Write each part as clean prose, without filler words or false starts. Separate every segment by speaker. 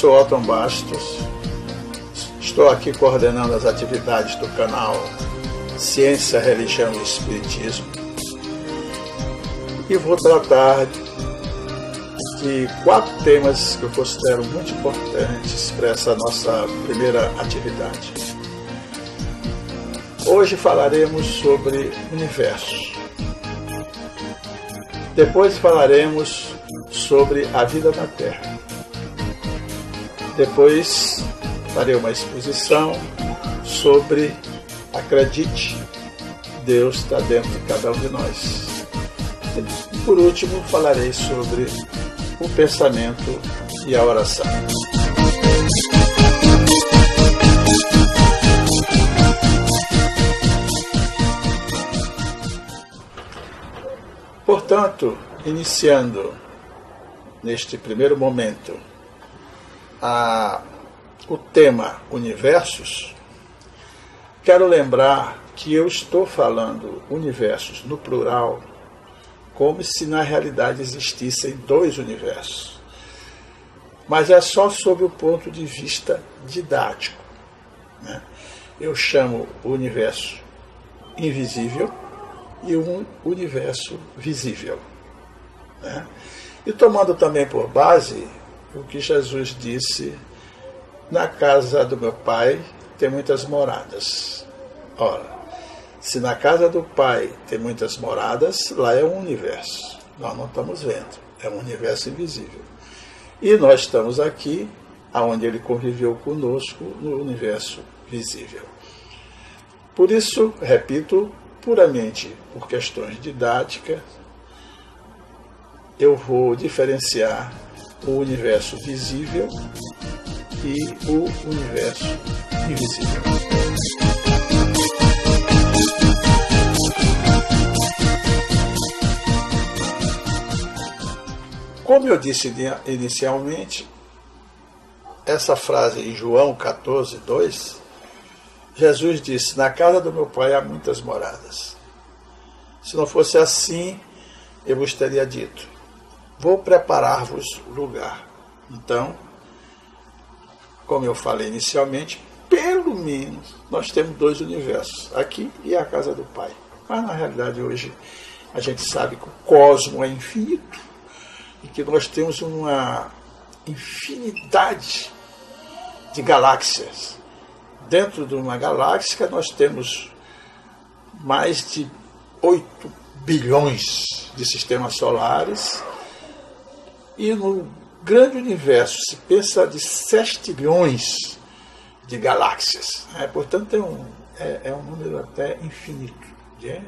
Speaker 1: sou Otton Bastos, estou aqui coordenando as atividades do canal Ciência, Religião e Espiritismo e vou tratar de 4 temas que eu considero muito importantes para essa nossa primeira atividade. Hoje falaremos sobre universos. Depois falaremos sobre a vida na Terra. Depois farei uma exposição sobre acredite, Deus está dentro de cada um de nós. E por último falarei sobre o pensamento e a oração. Portanto, iniciando neste primeiro momento o tema Universos, quero lembrar que eu estou falando universos no plural como se na realidade existissem 2 universos. Mas é só sob o ponto de vista didático, né? Eu chamo o universo invisível e um universo visível, né? E tomando também por base o que Jesus disse: na casa do meu Pai tem muitas moradas. Ora, se na casa do Pai tem muitas moradas, lá é um universo. Nós não estamos vendo, é um universo invisível. E nós estamos aqui, onde Ele conviveu conosco, no universo visível. Por isso, repito, puramente por questões didáticas, eu vou diferenciar o universo visível e o universo invisível. Como eu disse inicialmente, essa frase em João 14:2, Jesus disse: na casa do meu Pai há muitas moradas. Se não fosse assim, eu vos teria dito: vou preparar-vos lugar. Então, como eu falei inicialmente, pelo menos nós temos 2 universos, aqui e a casa do Pai. Mas na realidade hoje a gente sabe que o cosmo é infinito e que nós temos uma infinidade de galáxias. Dentro de uma galáxia nós temos mais de 8 bilhões de sistemas solares e no grande universo se pensa de 7 trilhões de galáxias, né? Portanto é um número até infinito de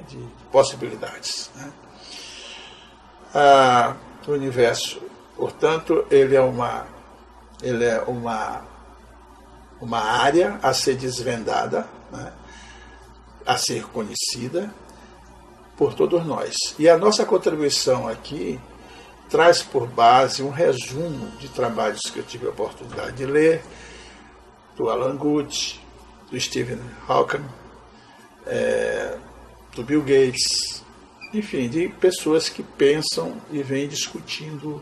Speaker 1: possibilidades, né? O universo, portanto, ele é uma área a ser desvendada, né? A ser conhecida por todos nós. E a nossa contribuição aqui traz por base um resumo de trabalhos que eu tive a oportunidade de ler, do Alan Guth, do Stephen Hawking, do Bill Gates, enfim, de pessoas que pensam e vêm discutindo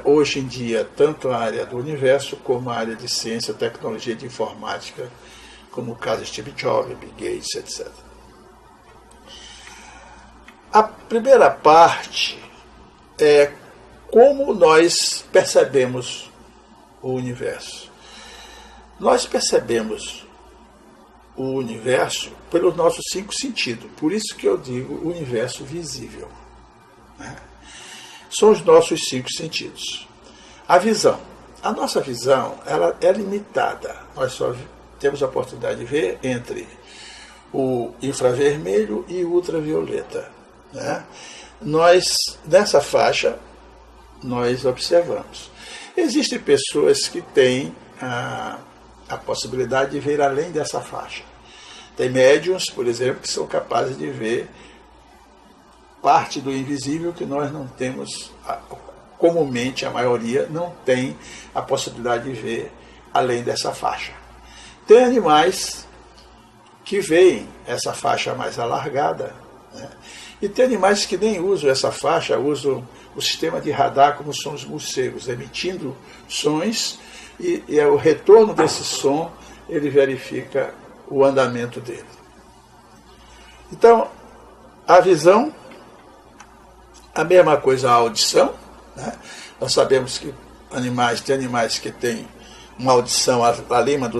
Speaker 1: hoje em dia tanto a área do universo como a área de ciência, tecnologia, de informática, como o caso de Steve Jobs, Bill Gates, etc. A primeira parte é como nós percebemos o universo. Nós percebemos o universo pelos nossos 5 sentidos. Por isso que eu digo universo visível, né? São os nossos 5 sentidos. A visão. A nossa visão ela é limitada. Nós só temos a oportunidade de ver entre o infravermelho e o ultravioleta, né? Nessa faixa, nós observamos. Existem pessoas que têm a possibilidade de ver além dessa faixa. Tem médiuns, por exemplo, que são capazes de ver parte do invisível que nós não temos, comumente a maioria não tem a possibilidade de ver além dessa faixa. Tem animais que veem essa faixa mais alargada, né? E tem animais que nem usam essa faixa, usam o sistema de radar, como são os morcegos, emitindo sons, e o retorno desse som, ele verifica o andamento dele. Então, a visão, a mesma coisa a audição, né? Nós sabemos que tem animais que têm uma audição acima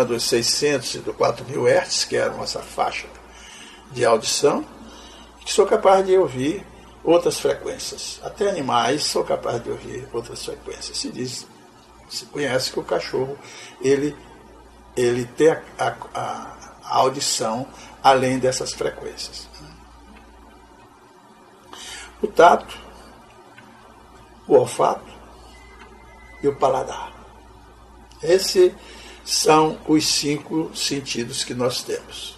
Speaker 1: dos 600 e dos 4.000 Hz, que é a nossa faixa de audição, que sou capaz de ouvir outras frequências. Até animais são capazes de ouvir outras frequências. Se conhece que o cachorro ele tem a audição além dessas frequências. O tato, o olfato e o paladar. Esses são os 5 sentidos que nós temos.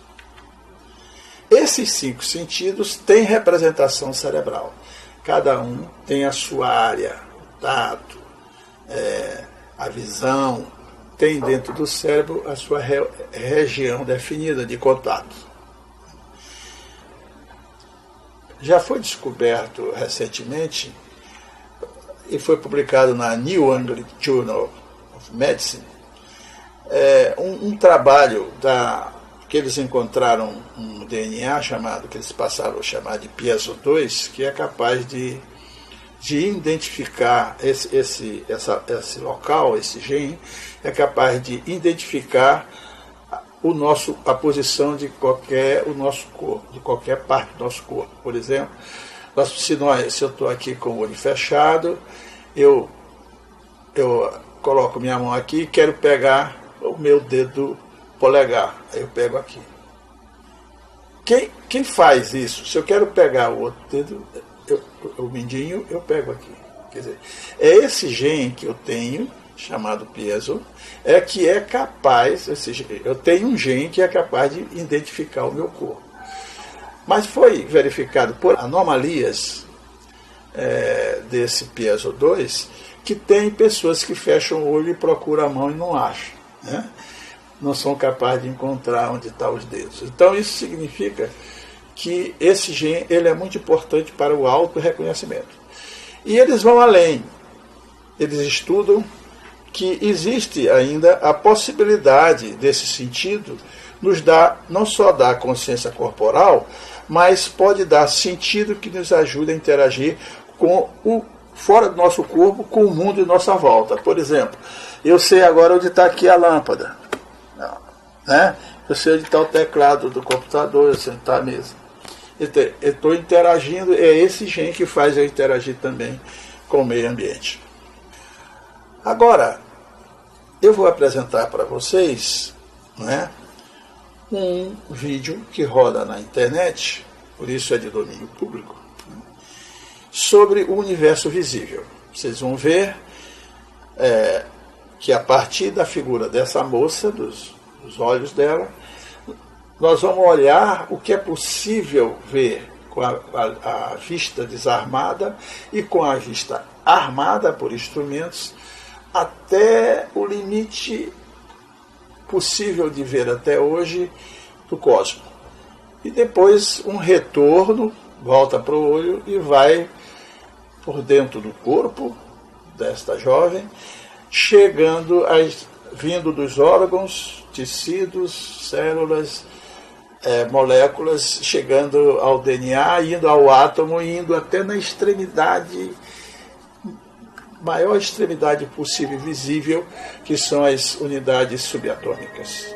Speaker 1: Esses 5 sentidos têm representação cerebral. Cada um tem a sua área. O tato, a visão, tem dentro do cérebro a sua região definida de contato. Já foi descoberto recentemente, e foi publicado na New England Journal of Medicine, um trabalho que eles encontraram um DNA que eles passaram a chamar de piezo 2, que é capaz de identificar esse local, esse gene, é capaz de identificar a posição de o nosso corpo, de qualquer parte do nosso corpo. Por exemplo, se eu estou aqui com o olho fechado, eu coloco minha mão aqui e quero pegar o meu dedo polegar. Aí eu pego aqui. Quem faz isso? Se eu quero pegar o outro dedo, o mindinho, eu pego aqui. Quer dizer, é esse gene que eu tenho, chamado piezo, que é capaz, eu tenho um gene que é capaz de identificar o meu corpo. Mas foi verificado por anomalias desse piezo 2, que tem pessoas que fecham o olho e procuram a mão e não acham, né? Não são capazes de encontrar onde estão os dedos. Então isso significa que esse gene ele é muito importante para o auto-reconhecimento. E eles vão além. Eles estudam que existe ainda a possibilidade desse sentido nos dar, não só dar consciência corporal, mas pode dar sentido que nos ajude a interagir com o fora do nosso corpo, com o mundo em nossa volta. Por exemplo, eu sei agora onde está aqui a lâmpada, né? Eu sei onde está o teclado do computador, eu sei onde está a mesa. Eu estou interagindo, é esse gene que faz eu interagir também com o meio ambiente. Agora, eu vou apresentar para vocês, né, um vídeo que roda na internet, por isso é de domínio público, sobre o universo visível. Vocês vão ver que a partir da figura dessa moça, dos olhos dela, nós vamos olhar o que é possível ver com a vista desarmada e com a vista armada por instrumentos, até o limite possível de ver até hoje do cosmos. E depois um retorno, volta para o olho e vai por dentro do corpo desta jovem, vindo dos órgãos, tecidos, células, moléculas, chegando ao DNA, indo ao átomo, indo até na extremidade, maior extremidade possível visível, que são as unidades subatômicas.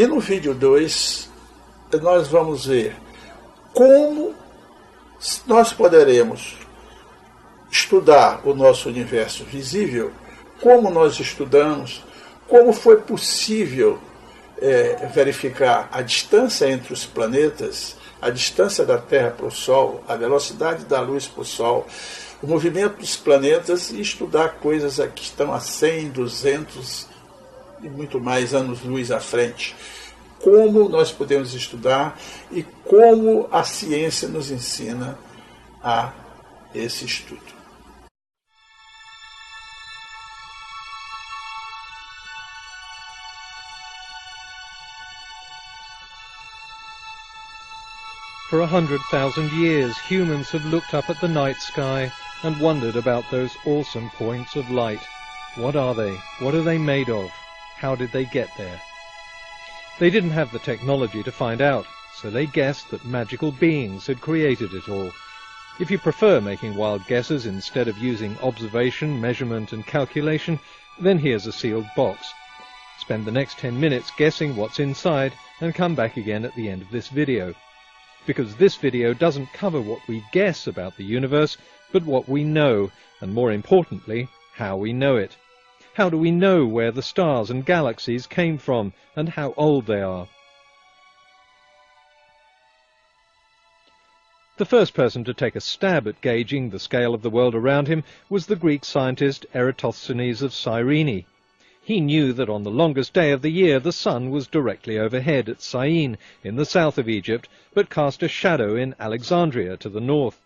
Speaker 1: E no vídeo 2, nós vamos ver como nós poderemos estudar o nosso universo visível, como nós estudamos, como foi possível verificar a distância entre os planetas, a distância da Terra para o Sol, a velocidade da luz para o Sol, o movimento dos planetas e estudar coisas que estão a 100, 200 e muito mais anos-luz à frente. Como nós podemos estudar e como a ciência nos ensina a esse estudo.
Speaker 2: For 100,000 years, humans have looked up at the night sky and wondered about those awesome points of light. What are they? What are they made of? How did they get there? They didn't have the technology to find out, so they guessed that magical beings had created it all. If you prefer making wild guesses instead of using observation, measurement and calculation, then here's a sealed box. Spend the next 10 minutes guessing what's inside and come back again at the end of this video. Because this video doesn't cover what we guess about the universe, but what we know, and more importantly, how we know it. How do we know where the stars and galaxies came from, and how old they are? The first person to take a stab at gauging the scale of the world around him was the Greek scientist Eratosthenes of Cyrene. He knew that on the longest day of the year the sun was directly overhead at Syene in the south of Egypt, but cast a shadow in Alexandria to the north.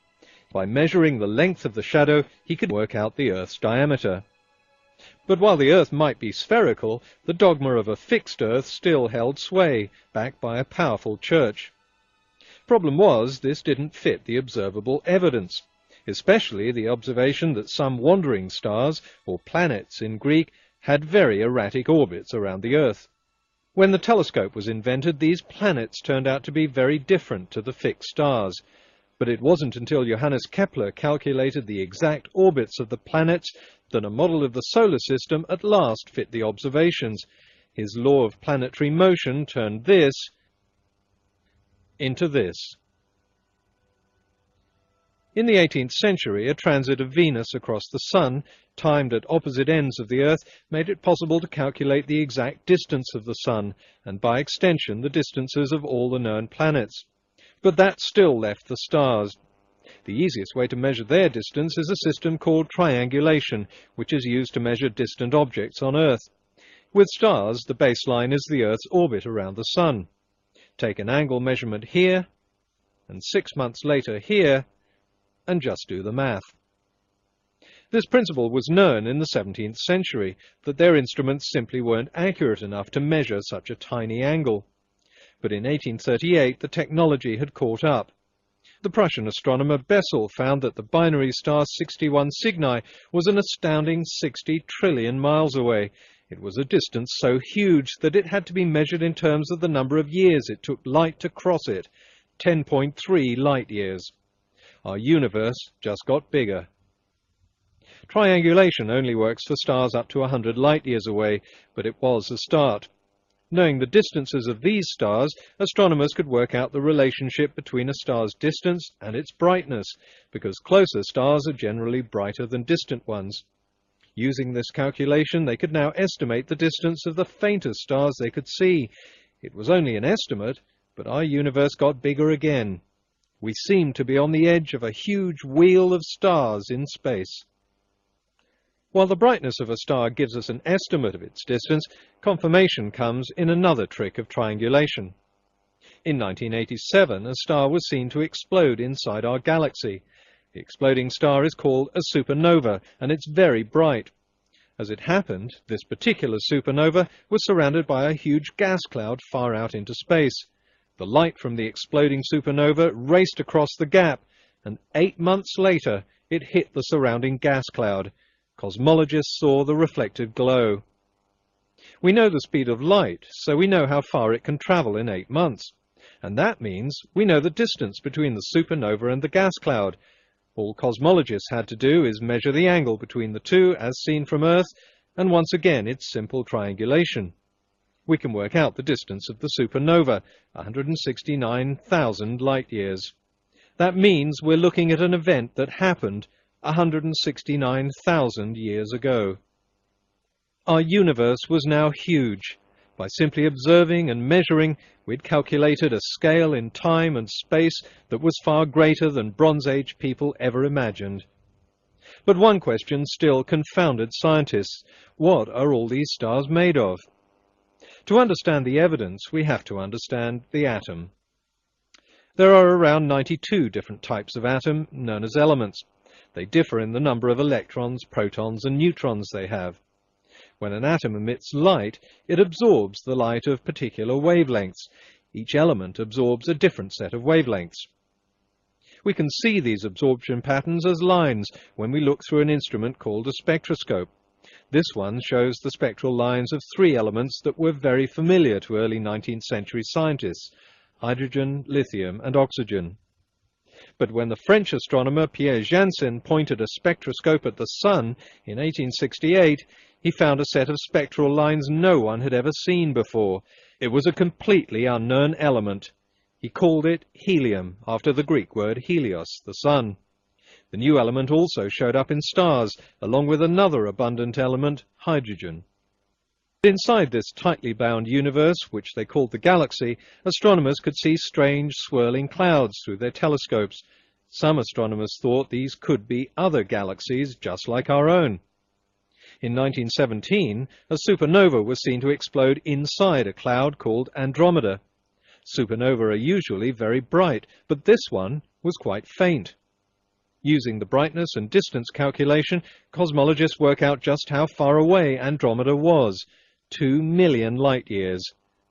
Speaker 2: By measuring the length of the shadow, he could work out the Earth's diameter. But while the Earth might be spherical, the dogma of a fixed Earth still held sway, backed by a powerful church. Problem was, this didn't fit the observable evidence, especially the observation that some wandering stars, or planets in Greek, had very erratic orbits around the Earth. When the telescope was invented, these planets turned out to be very different to the fixed stars. But it wasn't until Johannes Kepler calculated the exact orbits of the planets that a model of the solar system at last fit the observations. His law of planetary motion turned this into this. In the 18th century, a transit of Venus across the Sun, timed at opposite ends of the Earth, made it possible to calculate the exact distance of the Sun, and by extension the distances of all the known planets. But that still left the stars. The easiest way to measure their distance is a system called triangulation, which is used to measure distant objects on Earth. With stars, the baseline is the Earth's orbit around the Sun. Take an angle measurement here, and 6 months later here, and just do the math. This principle was known in the 17th century, that their instruments simply weren't accurate enough to measure such a tiny angle. But in 1838 the technology had caught up. The Prussian astronomer Bessel found that the binary star 61 Cygni was an astounding 60 trillion miles away. It was a distance so huge that it had to be measured in terms of the number of years it took light to cross it, 10.3 light years. Our universe just got bigger. Triangulation only works for stars up to 100 light-years away, but it was a start. Knowing the distances of these stars, astronomers could work out the relationship between a star's distance and its brightness, because closer stars are generally brighter than distant ones. Using this calculation, they could now estimate the distance of the faintest stars they could see. It was only an estimate, but our universe got bigger again. We seem to be on the edge of a huge wheel of stars in space. While the brightness of a star gives us an estimate of its distance, confirmation comes in another trick of triangulation. In 1987, a star was seen to explode inside our galaxy. The exploding star is called a supernova, and it's very bright. As it happened, this particular supernova was surrounded by a huge gas cloud far out into space. The light from the exploding supernova raced across the gap, and 8 months later it hit the surrounding gas cloud. Cosmologists saw the reflected glow. We know the speed of light, so we know how far it can travel in 8 months. And that means we know the distance between the supernova and the gas cloud. All cosmologists had to do is measure the angle between the two as seen from Earth, and once again it's simple triangulation. We can work out the distance of the supernova, 169,000 light-years. That means we're looking at an event that happened 169,000 years ago. Our universe was now huge. By simply observing and measuring, we'd calculated a scale in time and space that was far greater than Bronze Age people ever imagined. But one question still confounded scientists. What are all these stars made of? To understand the evidence, we have to understand the atom. There are around 92 different types of atom, known as elements. They differ in the number of electrons, protons, and neutrons they have. When an atom emits light, it absorbs the light of particular wavelengths. Each element absorbs a different set of wavelengths. We can see these absorption patterns as lines when we look through an instrument called a spectroscope. This one shows the spectral lines of three elements that were very familiar to early 19th century scientists: hydrogen, lithium, and oxygen. But when the French astronomer Pierre Janssen pointed a spectroscope at the Sun in 1868, he found a set of spectral lines no one had ever seen before. It was a completely unknown element. He called it helium, after the Greek word helios, the sun. The new element also showed up in stars, along with another abundant element, hydrogen. Inside this tightly bound universe, which they called the galaxy, astronomers could see strange swirling clouds through their telescopes. Some astronomers thought these could be other galaxies just like our own. In 1917, a supernova was seen to explode inside a cloud called Andromeda. Supernovae are usually very bright, but this one was quite faint. Using the brightness and distance calculation, cosmologists work out just how far away Andromeda was: 2 million light-years.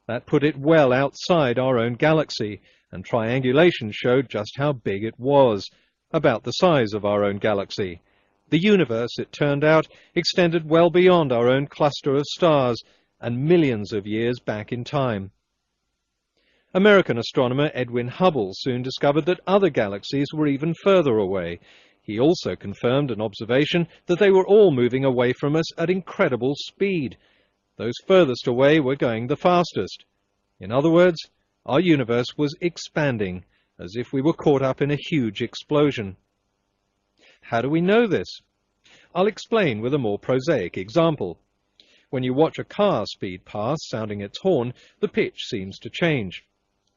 Speaker 2: That put it well outside our own galaxy, and triangulation showed just how big it was, about the size of our own galaxy. The universe, it turned out, extended well beyond our own cluster of stars, and millions of years back in time. American astronomer Edwin Hubble soon discovered that other galaxies were even further away. He also confirmed an observation that they were all moving away from us at incredible speed. Those furthest away were going the fastest. In other words, our universe was expanding, as if we were caught up in a huge explosion. How do we know this? I'll explain with a more prosaic example. When you watch a car speed past, sounding its horn, the pitch seems to change.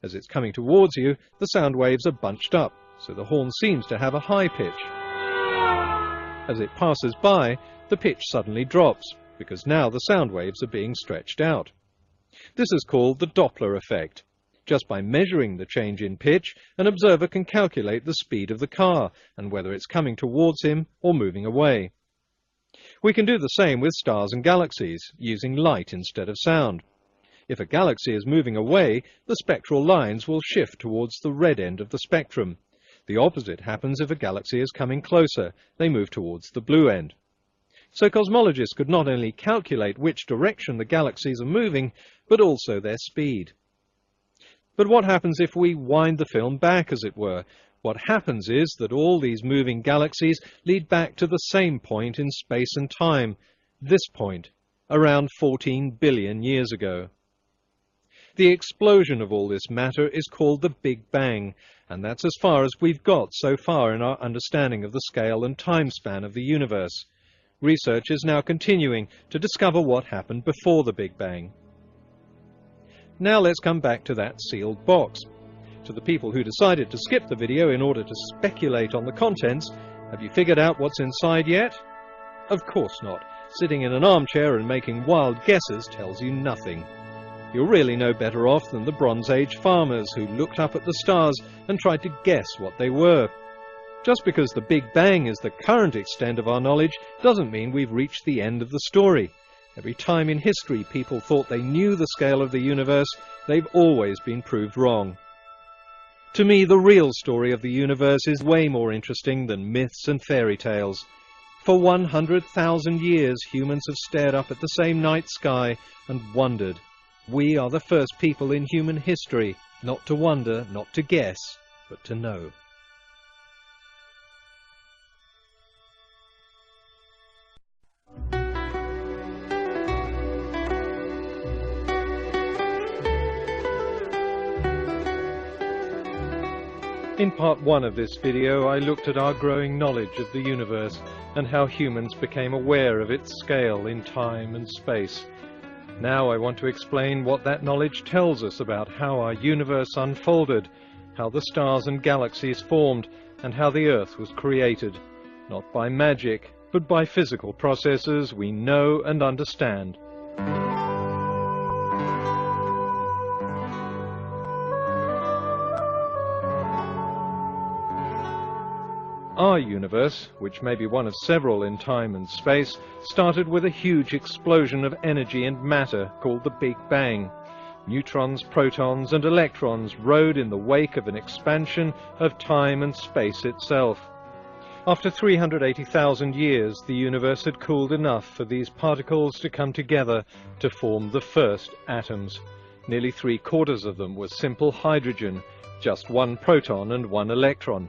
Speaker 2: As it's coming towards you, the sound waves are bunched up, so the horn seems to have a high pitch. As it passes by, the pitch suddenly drops, because now the sound waves are being stretched out. This is called the Doppler effect. Just by measuring the change in pitch, an observer can calculate the speed of the car and whether it's coming towards him or moving away. We can do the same with stars and galaxies, using light instead of sound. If a galaxy is moving away, the spectral lines will shift towards the red end of the spectrum. The opposite happens if a galaxy is coming closer. They move towards the blue end. So cosmologists could not only calculate which direction the galaxies are moving, but also their speed. But what happens if we wind the film back, as it were? What happens is that all these moving galaxies lead back to the same point in space and time, this point, around 14 billion years ago. The explosion of all this matter is called the Big Bang, and that's as far as we've got so far in our understanding of the scale and time span of the universe. Research is now continuing to discover what happened before the Big Bang. Now let's come back to that sealed box. To the people who decided to skip the video in order to speculate on the contents, have you figured out what's inside yet? Of course not. Sitting in an armchair and making wild guesses tells you nothing. You're really no better off than the Bronze Age farmers who looked up at the stars and tried to guess what they were. Just because the Big Bang is the current extent of our knowledge doesn't mean we've reached the end of the story. Every time in history people thought they knew the scale of the universe, they've always been proved wrong. To me, the real story of the universe is way more interesting than myths and fairy tales. For 100,000 years, humans have stared up at the same night sky and wondered. We are the first people in human history not to wonder, not to guess, but to know. In part 1 of this video, I looked at our growing knowledge of the universe and how humans became aware of its scale in time and space. Now I want to explain what that knowledge tells us about how our universe unfolded, how the stars and galaxies formed, and how the Earth was created, not by magic, but by physical processes we know and understand. Our universe, which may be one of several in time and space, started with a huge explosion of energy and matter called the Big Bang. Neutrons, protons, and electrons rode in the wake of an expansion of time and space itself. After 380,000 years, the universe had cooled enough for these particles to come together to form the first atoms. Nearly 3/4 of them were simple hydrogen, just one proton and one electron.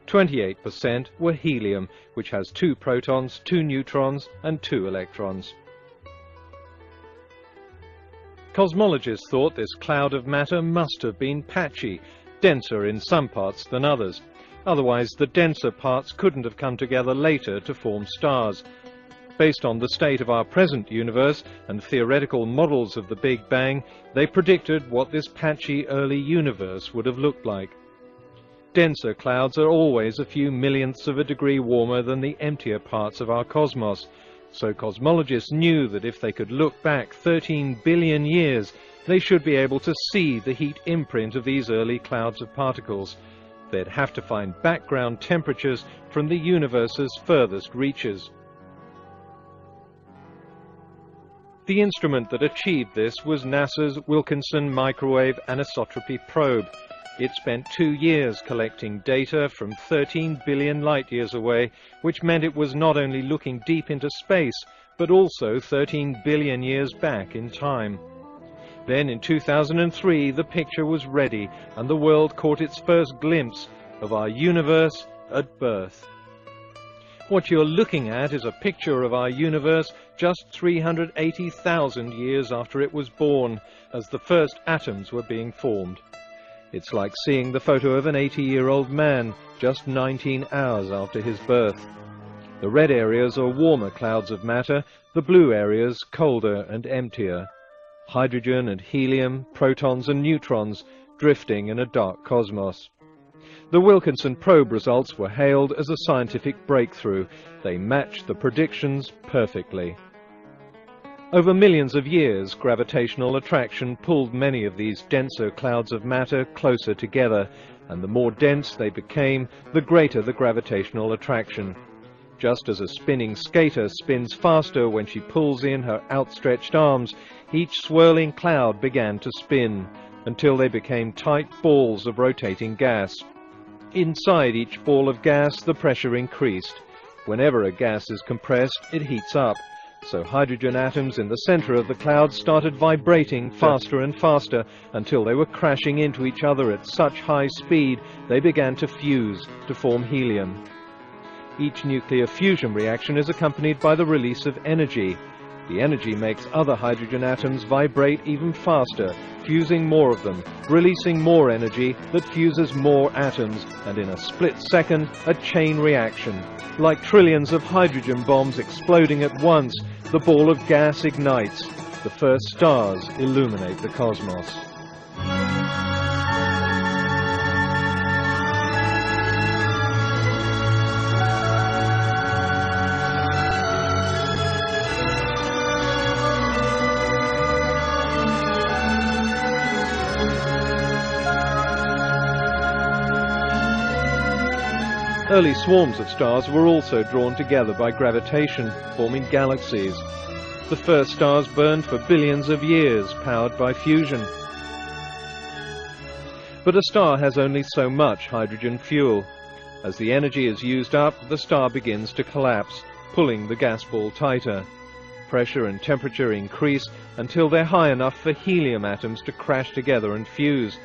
Speaker 2: 28% were helium, which has 2 protons, 2 neutrons, and 2 electrons. Cosmologists thought this cloud of matter must have been patchy, denser in some parts than others. Otherwise, the denser parts couldn't have come together later to form stars. Based on the state of our present universe and theoretical models of the Big Bang, they predicted what this patchy early universe would have looked like. Denser clouds are always a few millionths of a degree warmer than the emptier parts of our cosmos, so cosmologists knew that if they could look back 13 billion years, they should be able to see the heat imprint of these early clouds of particles. They'd have to find background temperatures from the universe's furthest reaches. The instrument that achieved this was NASA's Wilkinson Microwave Anisotropy Probe. It spent 2 years collecting data from 13 billion light-years away, which meant it was not only looking deep into space, but also 13 billion years back in time. Then in 2003, the picture was ready, and the world caught its first glimpse of our universe at birth. What you're looking at is a picture of our universe just 380,000 years after it was born, as the first atoms were being formed. It's like seeing the photo of an 80-year-old man just 19 hours after his birth. The red areas are warmer clouds of matter, the blue areas colder and emptier. Hydrogen and helium, protons and neutrons, drifting in a dark cosmos. The Wilkinson probe results were hailed as a scientific breakthrough. They matched the predictions perfectly. Over millions of years, gravitational attraction pulled many of these denser clouds of matter closer together, and the more dense they became, the greater the gravitational attraction. Just as a spinning skater spins faster when she pulls in her outstretched arms, each swirling cloud began to spin, until they became tight balls of rotating gas. Inside each ball of gas, the pressure increased. Whenever a gas is compressed, it heats up. So hydrogen atoms in the center of the cloud started vibrating faster and faster until they were crashing into each other at such high speed they began to fuse to form helium. Each nuclear fusion reaction is accompanied by the release of energy. The energy makes other hydrogen atoms vibrate even faster, fusing more of them, releasing more energy that fuses more atoms, and in a split second, a chain reaction. Like trillions of hydrogen bombs exploding at once, the ball of gas ignites. The first stars illuminate the cosmos. Early swarms of stars were also drawn together by gravitation, forming galaxies. The first stars burned for billions of years, powered by fusion. But a star has only so much hydrogen fuel. As the energy is used up, the star begins to collapse, pulling the gas ball tighter. Pressure and temperature increase until they're high enough for helium atoms to crash together and fuse.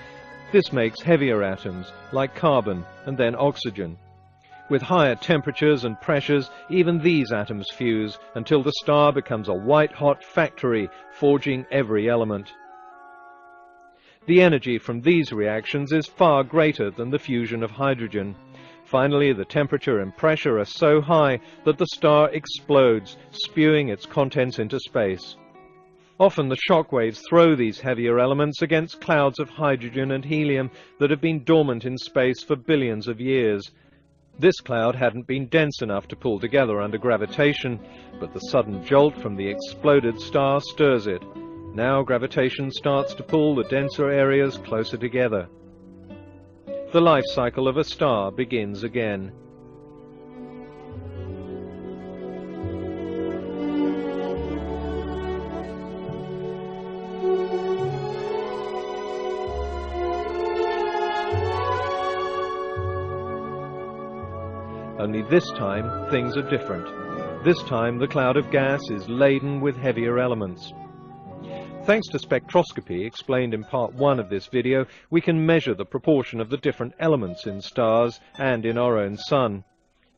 Speaker 2: This makes heavier atoms, like carbon and then oxygen. With higher temperatures and pressures, even these atoms fuse until the star becomes a white-hot factory, forging every element. The energy from these reactions is far greater than the fusion of hydrogen. Finally, the temperature and pressure are so high that the star explodes, spewing its contents into space. Often the shock waves throw these heavier elements against clouds of hydrogen and helium that have been dormant in space for billions of years. This cloud hadn't been dense enough to pull together under gravitation, but the sudden jolt from the exploded star stirs it. Now gravitation starts to pull the denser areas closer together. The life cycle of a star begins again. Only this time, things are different. This time, the cloud of gas is laden with heavier elements. Thanks to spectroscopy, explained in part 1 of this video, we can measure the proportion of the different elements in stars and in our own sun.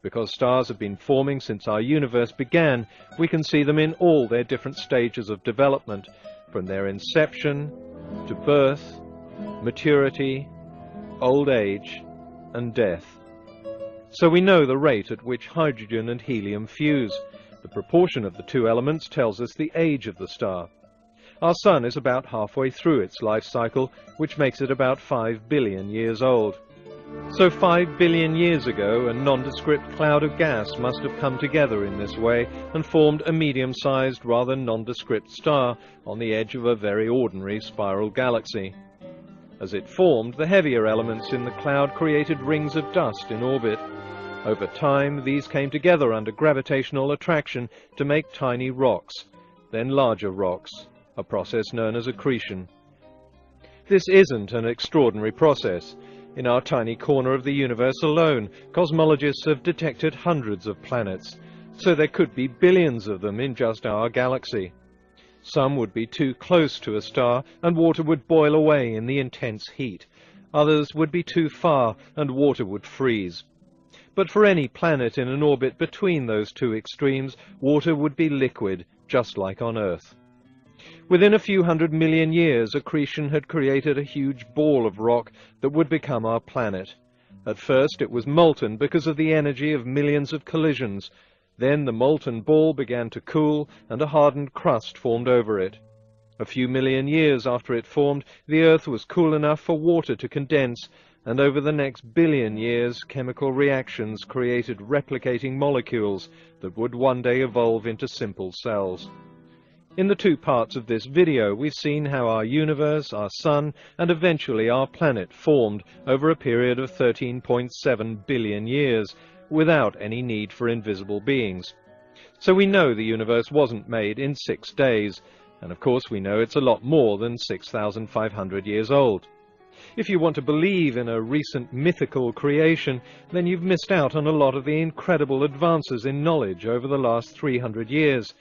Speaker 2: Because stars have been forming since our universe began, we can see them in all their different stages of development, from their inception to birth, maturity, old age, and death. So we know the rate at which hydrogen and helium fuse. The proportion of the two elements tells us the age of the star. Our Sun is about halfway through its life cycle, which makes it about 5 billion years old. So 5 billion years ago, a nondescript cloud of gas must have come together in this way and formed a medium-sized, rather nondescript star on the edge of a very ordinary spiral galaxy. As it formed, the heavier elements in the cloud created rings of dust in orbit. Over time, these came together under gravitational attraction to make tiny rocks, then larger rocks, a process known as accretion. This isn't an extraordinary process. In our tiny corner of the universe alone, cosmologists have detected hundreds of planets, so there could be billions of them in just our galaxy. Some would be too close to a star, and water would boil away in the intense heat. Others would be too far, and water would freeze. But for any planet in an orbit between those two extremes, water would be liquid, just like on Earth. Within a few 100 million years, accretion had created a huge ball of rock that would become our planet. At first it was molten because of the energy of millions of collisions. Then the molten ball began to cool, and a hardened crust formed over it. A few million years after it formed, the Earth was cool enough for water to condense, and over the next billion years, chemical reactions created replicating molecules that would one day evolve into simple cells. In the two parts of this video, we've seen how our universe, our Sun, and eventually our planet formed over a period of 13.7 billion years, without any need for invisible beings. So we know the universe wasn't made in 6 days, and of course we know it's a lot more than 6,500 years old. If you want to believe in a recent mythical creation, then you've missed out on a lot of the incredible advances in knowledge over the last 300 years.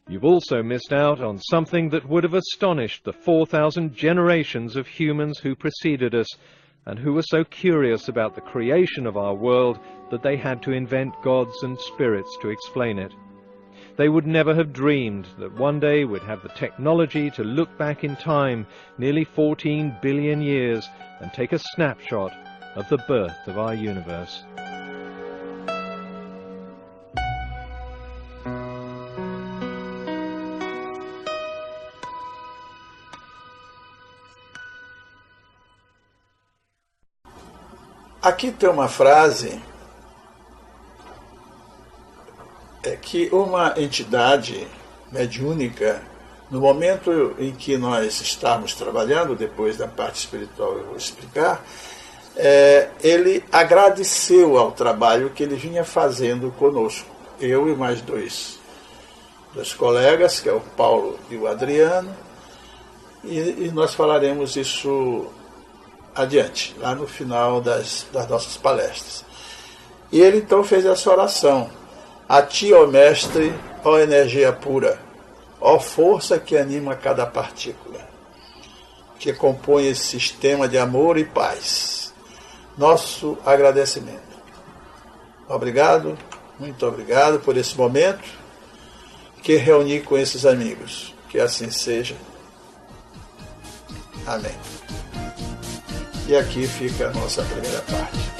Speaker 2: You've also missed out on something that would have astonished the 4,000 generations of humans who preceded us, and who were so curious about the creation of our world that they had to invent gods and spirits to explain it. They would never have dreamed that one day we'd have the technology to look back in time, nearly 14 billion years, and take a snapshot of the birth of our universe.
Speaker 1: Aqui tem uma frase que uma entidade mediúnica, no momento em que nós estamos trabalhando, depois da parte espiritual eu vou explicar, ele agradeceu ao trabalho que ele vinha fazendo conosco, eu e mais dois colegas, que é o Paulo e o Adriano, e nós falaremos isso adiante, lá no final das nossas palestras. E ele então fez essa oração: a ti, ó Mestre, ó energia pura, ó força que anima cada partícula, que compõe esse sistema de amor e paz. Nosso agradecimento. Obrigado, muito obrigado por esse momento que reuni com esses amigos. Que assim seja. Amém. E aqui fica a nossa primeira parte.